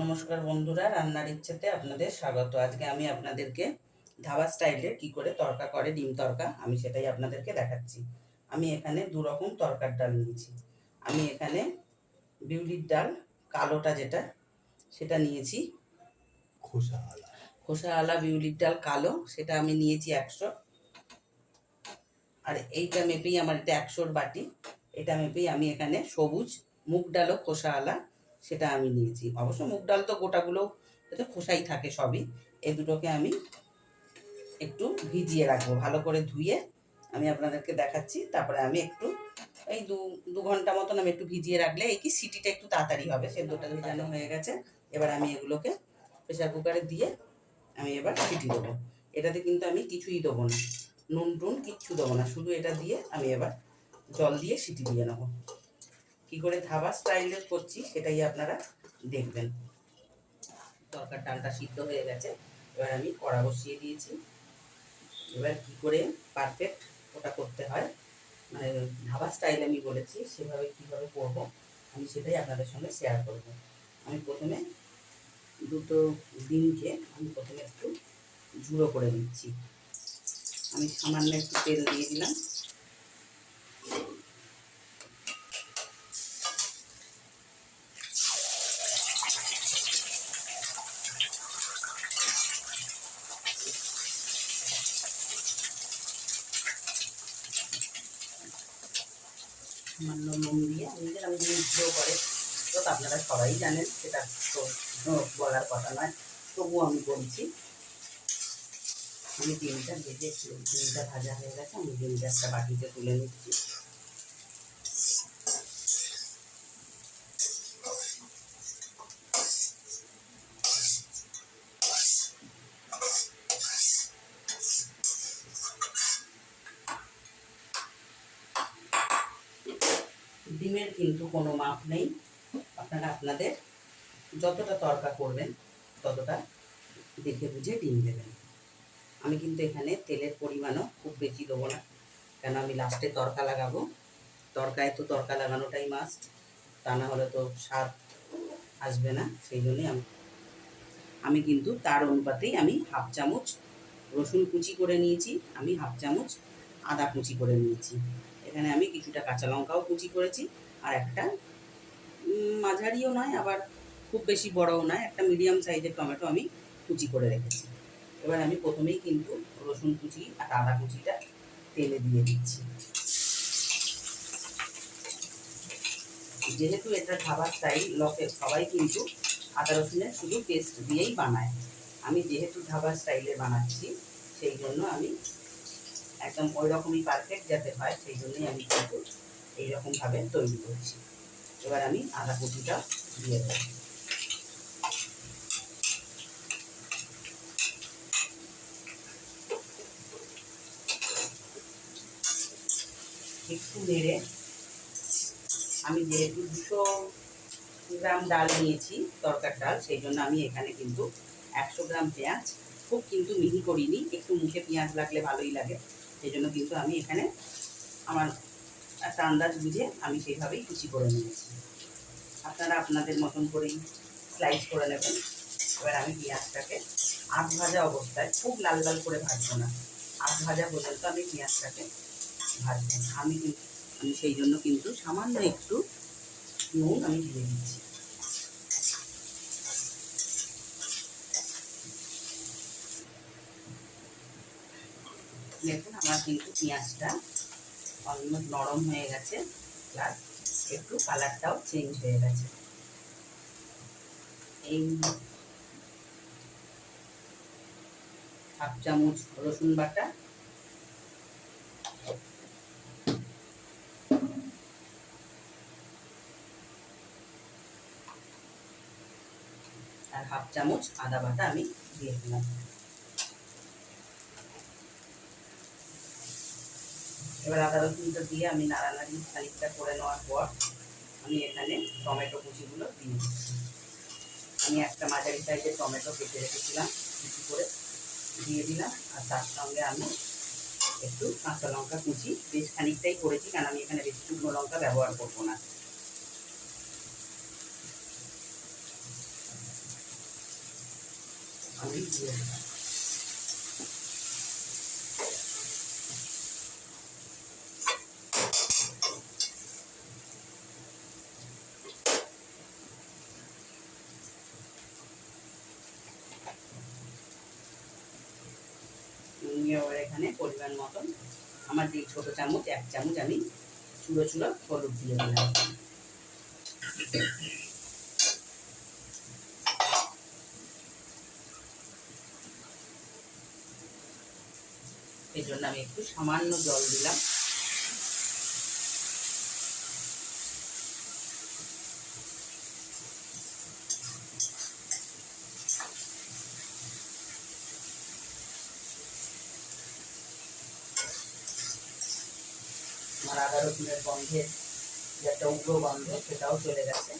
নমস্কার বন্ধুরা, রান্নার ইচ্ছেতে আপনাদের স্বাগত। আজকে আমি আপনাদেরকে ধাবা স্টাইলে কি করে তড়কা করে ডিম তড়কা আমি সেটাই আপনাদেরকে দেখাচ্ছি। আমি এখানে দু রকম তড়কার ডাল নিয়েছি। আমি এখানে বিউলির ডাল কালোটা যেটা সেটা নিয়েছি, খোসাওয়ালা বিউলির ডাল কালো, সেটা আমি নিয়েছি 100। আর এইটা মেপেই আমার এটা 100-র বাটি, এটা মেপেই আমি এখানে সবুজ মুগ ডালও খোসাওয়ালা সেটা আমি নিয়েছি। অবশ্য মুগ ডাল তো গোটাগুলো এতে খোসাই থাকে সবই। এই দুটোকে আমি একটু ভিজিয়ে রাখবো, ভালো করে ধুয়ে আমি আপনাদেরকে দেখাচ্ছি। তারপরে আমি একটু এই দু ঘন্টা মতন আমি একটু ভিজিয়ে রাখলে এই কি সিটিটা একটু তাড়াতাড়ি হবে। সেদ্ধটা ভিজানো হয়ে গেছে। এবার আমি এগুলোকে প্রেসার কুকারে দিয়ে আমি এবার সিটি দেবো। এটাতে কিন্তু আমি কিছুই দেবো না, নুন টুন কিচ্ছু দেবো না, শুধু এটা দিয়ে আমি এবার জল দিয়ে সিটি দিয়ে নেবো। কী করে ধাবা স্টাইলে করছি সেটাই আপনারা দেখবেন। তরকার ডালটা সিদ্ধ হয়ে গেছে, এবার আমি কড়া বসিয়ে দিয়েছি। এবার কি করে পারফেক্ট ওটা করতে হয়, মানে ধাবা স্টাইল আমি বলেছি, সেভাবে কীভাবে করবো আমি সেটাই আপনাদের সঙ্গে শেয়ার করব। আমি প্রথমে দুটো ডিমকে আমি প্রথমে একটু ঝুড়ো করে দিচ্ছি। আমি সামান্য একটু তেল দিয়ে দিলাম। সামান্য নুন দিয়ে আমি ঝুড়ো করে, তো আপনারা সবাই জানেন, সেটা তো বলার কথা নয়, তবুও আমি বলছি। আমি ডিমটা ভেজে, ডিমটা ভাজা হয়ে গেছে, আমি ডিমটা একটা বাটিতে তুলে নিচ্ছি। ডিমের কিন্তু কোনো মাপ নেই, আপনারা আপনাদের যতটা তড়কা করবেন ততটা দেখে বুঝে ডিম দেবেন। আমি কিন্তু এখানে তেলের পরিমাণও খুব বেশি দেবো না, কেন আমি লাস্টে তড়কা লাগাবো। তড়কায় তো তড়কা লাগানোটাই মাস্ট, তা না হলে তো স্বাদ আসবে না। সেই জন্যই আমি কিন্তু তার অনুপাতেই আমি হাফ চামচ রসুন কুচি করে নিয়েছি, আমি হাফ চামচ আদা কুচি করে নিয়েছি। এখানে আমি কিছুটা কাঁচা লঙ্কাও কুচি করেছি, আর একটা মাঝারিও নয় আবার খুব বেশি বড়ও নয়, একটা মিডিয়াম সাইজের টমেটো আমি কুচি করে রেখেছি। এবার আমি প্রথমেই কিন্তু রসুন কুচি আর আদা কুচিটা তেলে দিয়ে দিচ্ছি। যেহেতু এটা খাবার স্টাইল, সবাই কিন্তু আদা রসুনের শুধু পেস্ট দিয়েই বানায়। আমি যেহেতু ধাবা স্টাইলে বানাচ্ছি, সেই জন্য আমি একদম ওই রকমই পারফেক্ট যাতে হয়, সেই জন্যই আমি কিন্তু এইরকমভাবে তৈরি করছি। এবার আমি আদা কুচিটা দিয়ে দেবো। একটু নেড়ে, আমি যেহেতু 200 গ্রাম ডাল নিয়েছি, তরকার ডাল, সেই জন্য আমি এখানে কিন্তু 100 গ্রাম পেঁয়াজ, খুব কিন্তু মিহি করিনি, একটু মুখে পেঁয়াজ লাগলে ভালোই লাগে, সেই জন্য কিন্তু আমি এখানে আমার একটা আন্দাজ বুঝে আমি সেইভাবেই কুচি করে নিয়েছি। আপনারা আপনাদের মতন করেই স্লাইস করে নেবেন। এবার আমি পেঁয়াজটাকে আধ ভাজা অবস্থায়, খুব লাল লাল করে ভাজবো না, আধ ভাজা পর্যন্ত আমি পেঁয়াজটাকে ভাজবো। আমি সেই জন্য কিন্তু সামান্য একটু নুন আমি দিয়ে দিচ্ছি। দেখুন আমার কিন্তু পেঁয়াজটা অলমোস্ট নরম হয়ে গেছে, প্লাস একটু কালারটাও চেঞ্জ হয়ে গেছে। এই হাফ চামচ রসুন বাটা, আর হাফ চামচ আদা বাটা আমি দিয়ে দিলাম। এবার আদা রসুনটা দিয়ে আমি নাড়ানাড়ি খানিকটা করে নেওয়ার পর আমি এখানে টমেটো কুচিগুলো দিয়ে দিচ্ছি। আমি একটা মাঝারি সাইজের টমেটো কেটে রেখেছিলাম, কুচি করে দিয়ে দিলাম। আর তার সঙ্গে আমি একটু কাঁচা লঙ্কা কুচি, বেশ খানিকটাই করেছি, কারণ আমি এখানে বেশি শুকনো লঙ্কা ব্যবহার করবো না। আমি দিয়ে দিলাম। এবার এখানে পরিমাণ মতন আমার যে ছোট চামচ 1 চামচ আমি চুড়ো চুড়ো হলুদ দিয়ে দিলাম। এই জন্য আমি একটু সামান্য জল দিলাম। আমার আদা রসুনের গন্ধের যে একটা উগ্র গন্ধ সেটাও চলে গেছে।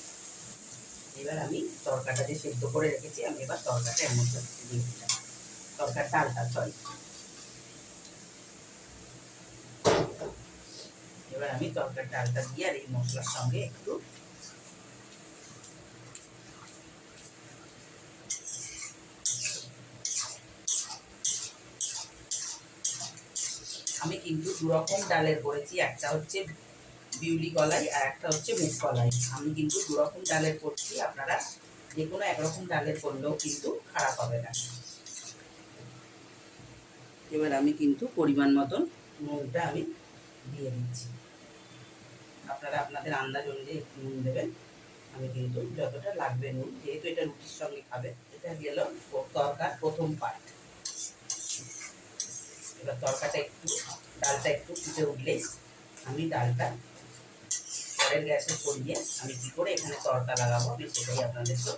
এবার আমি তরকাটা যে সেদ্ধ করে রেখেছি আমি এবার তরকাটা এর মধ্যে দিয়ে দিলাম। তরকার ডালটা সরি। এবার আমি তরকার ডালটা দিয়ে আর এই মশলার সঙ্গে একটু আমি কিন্তু দু রকম ডালের করেছি, একটা হচ্ছে বিউলি কলাই আর একটা হচ্ছে মুগ কলাই। আমি কিন্তু দু রকম ডালের করছি, আপনারা যে কোনো একরকম ডালের করলেও কিন্তু খারাপ হবে না। এবার আমি কিন্তু পরিমাণ মতন নুনটা আমি দিয়ে দিচ্ছি। আপনারা আপনাদের আন্দাজ অনুযায়ী একটু নুন দেবেন। আমি কিন্তু যতটা লাগবে নুন, যেহেতু এটা রুটির সঙ্গে খাবে। এটা গেল তরকার প্রথম পার্ট। এবার তরকাটা একটু ডালটা একটু ফুটে উঠলেই আমি ডালটা পরের গ্যাসে সরিয়ে আমি কী করে এখানে তরকা লাগাবো আমি সেটাই আপনাদেরকে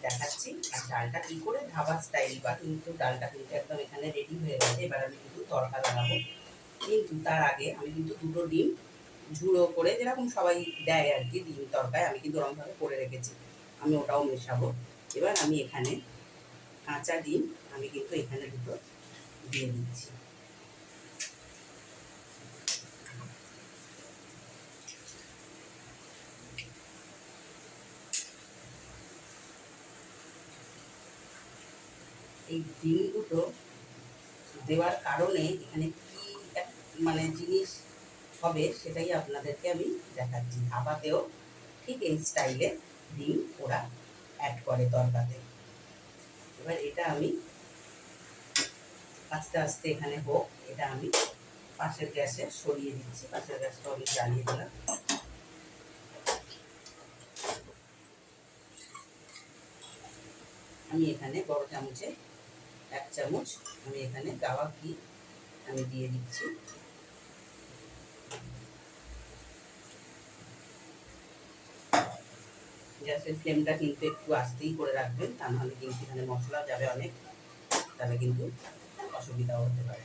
দেখাচ্ছি। আর ডালটা কী করে ধাবা স্টাইল বা কিন্তু ডালটা কিন্তু একদম এখানে রেডি হয়ে গেছে। এবার আমি কিন্তু তরকা লাগাবো, কিন্তু তার আগে আমি কিন্তু দুটো ডিম ঝুড়ো করে যেরকম সবাই দেয় আর কি ডিম তরকায়, আমি কিন্তু ওরকমভাবে করে রেখেছি, আমি ওটাও মেশাবো। এবার আমি এখানে কাঁচা ডিম আমি কিন্তু এখানে দুটো দিয়ে দিচ্ছি। এই ডিম দুটো দেওয়ার কারণে এখানে কি মানে জিনিস হবে সেটাই আপনাদেরকে আমি দেখাচ্ছি। ধাবাতেও ঠিক এই স্টাইলে ডিম ওরা অ্যাড করে তরকাতে। এবার এটা আমি আস্তে আস্তে এখানে হোক, এটা আমি পাশের গ্যাসে সরিয়ে দিচ্ছি। পাশের গ্যাসটা আমি জ্বালিয়ে দিলাম। আমি এখানে বড় চামচে 1 চামচ আমি এখানে গাওয়া ঘি আমি দিয়ে দিচ্ছি। গ্যাসের ফ্লেমটা কিন্তু একটু আস্তেই করে রাখবেন, তা নাহলে কিন্তু এখানে মশলা যাবে অনেক, তাহলে কিন্তু অসুবিধাও হতে পারে।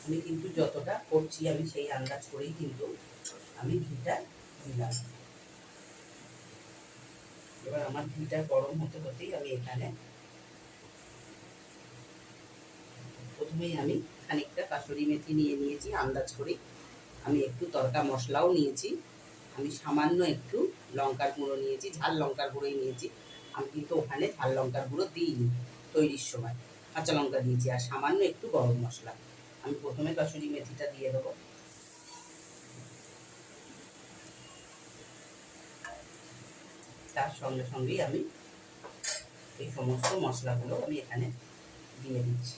আমি কিন্তু যতটা করছি আমি সেই আন্দাজ করেই কিন্তু আমি ঘিটা দিলাম। এবার আমার ঘিটা গরম হতে হতেই আমি এখানে প্রথমেই আমি খানিকটা কাসুরি মেথি নিয়ে নিয়েছি আন্দাজ করে। আমি একটু তরকা মশলাও নিয়েছি, আমি সামান্য একটু লঙ্কার গুঁড়ো নিয়েছি, ঝাল লঙ্কার গুঁড়োই নিয়েছি। আমি কিন্তু ওখানে ঝাল লঙ্কার গুঁড়ো দিইনি তৈরির সময়, কাঁচা লঙ্কা দিয়েছি আর সামান্য একটু গরম মশলা। আমি প্রথমে কাসুরি মেথিটা দিয়ে দেবো। তার সঙ্গে সঙ্গেই আমি এই সমস্ত মশলাগুলো আমি এখানে দিয়ে দিচ্ছি।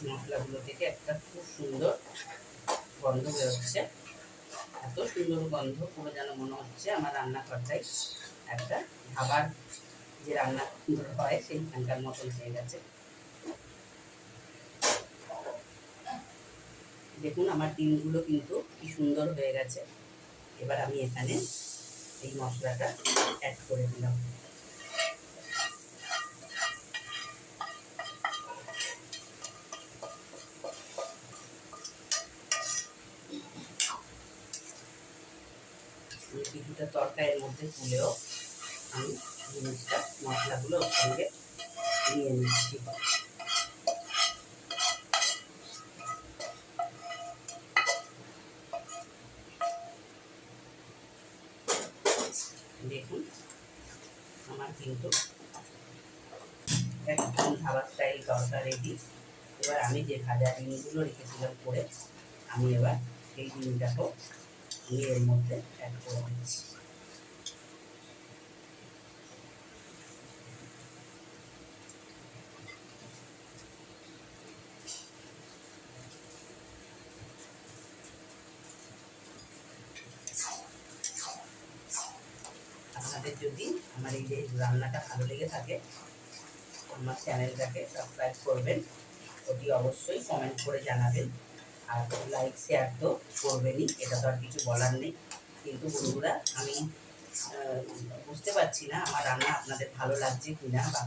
মশলাগুলো থেকে একটা খুব সুন্দর গন্ধ বেরোচ্ছে, এত সুন্দর গন্ধ পুরো যেন মনে হচ্ছে আমার রান্নাঘরটাই একটা ধাবার যে রান্না হয় সেইখানকার মতন হয়ে গেছে। দেখুন আমার ডিমগুলো কিন্তু কি সুন্দর হয়ে গেছে। এবার আমি এখানে এই মশলাটা অ্যাড করে দিলাম। কিছুটা তরকারির মধ্যে তুলেও আমি জিনিসটা মশলাগুলো ওর সঙ্গে নিয়ে নিচ্ছি। দেখুন আমার কিন্তু একদম ধাবা স্টাইল তরকা রেডি। এবার আমি যে ভাজা ডিমগুলো রেখেছিলাম করে আমি এবার সেই ডিমটাকেও আমি এর মধ্যে অ্যাড করে দিচ্ছি। আপনাদের যদি আমার এই যে রান্নাটা ভালো লেগে থাকে আমার চ্যানেলটাকে সাবস্ক্রাইব করবেন, ওটি অবশ্যই কমেন্ট করে জানাবেন, আর লাইক শেয়ার তো করবেনই, এটা তো আর কিছু বলার নেই। কিন্তু বন্ধুরা আমি বুঝতে পারছি না আমার রান্না আপনাদের ভালো লাগছে কিনা বা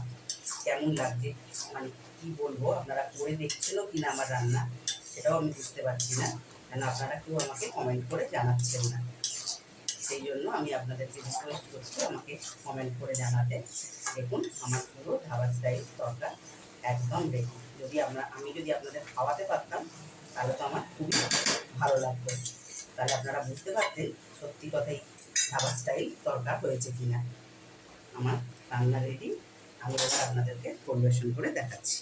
কেমন লাগছে, মানে কি বলবো, আপনারা করে দেখছেনও কিনা আমার রান্না সেটাও আমি বুঝতে পারছি না, কেন আপনারা কেউ আমাকে কমেন্ট করে জানাচ্ছেন না। সেই জন্য আমি আপনাদেরকে রিকোয়েস্ট করছি আমাকে কমেন্ট করে জানাতে। দেখুন আমার পুরো ধাবা স্টাইল তরকা একদম রেডি। যদি আমি যদি আপনাদের খাওয়াতে পারতাম তাহলে তো আমার খুবই ভালো লাগতো, তাহলে আপনারা বুঝতে পারতেন সত্যি কথাই ধাবা স্টাইল তরকা হয়েছে কিনা। আমার রান্না রেডি, আমি এবার আপনাদেরকে পরিবেশন করে দেখাচ্ছি।